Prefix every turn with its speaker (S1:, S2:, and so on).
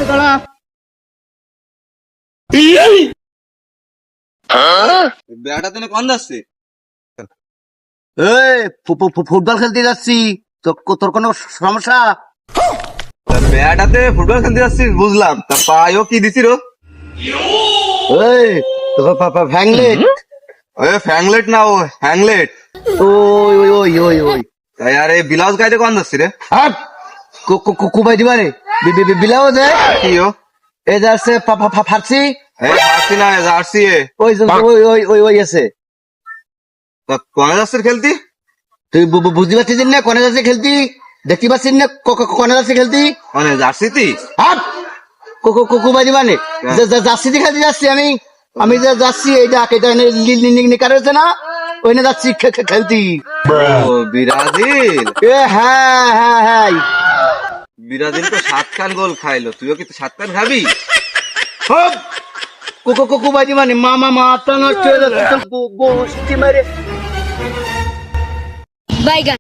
S1: দাঁড়া বেড়াটা তুমি কোন যাচ্ছে? ফুটবল খেলতে যাচ্ছি। তোর কোনো সমস্যা? বেড়াটাতে ফুটবল খেলতে যাচ্ছিস বুঝলাম, তা পায়ও কি দিছিস? ফ্যাংলেট। ফ্যাংলেট না, ও হ্যাংলেট। ওই ওই ওই ওই ওই তাই আর এই ব্লাউজ গাইতে কোন যাচ্ছি রে? কুবাই দিবা রে ব্লাউজ কি ও? এ যাচ্ছে ফার্সি। ফার্সি না, জার্সি। ওই ওই ওই ওই ওই আছে। কোনে যাচ্ছিস খেলতি? তুই বুঝতে পারছিস না কোনে যাচ্ছে খেলতি? দেখতে পাচ্ছিস না কোনে যাচ্ছে খেলতি? কোনে জার্সিতি? কুবাই দিবা নে জার্সিতে খেলতে যাচ্ছি আমি। আমি যে যাচ্ছি এইটা নিকার হয়েছে না, ওইনে যাচ্ছি খেলতি। ব্রাজিল? হ্যাঁ হ্যাঁ হ্যাঁ, ব্রাজিল তো 7 খান গোল খাইলো, তুইও কি 7 খান খাবি? কুবাই মানে মামা মাথা নষ্ট হয়ে যাচ্ছে।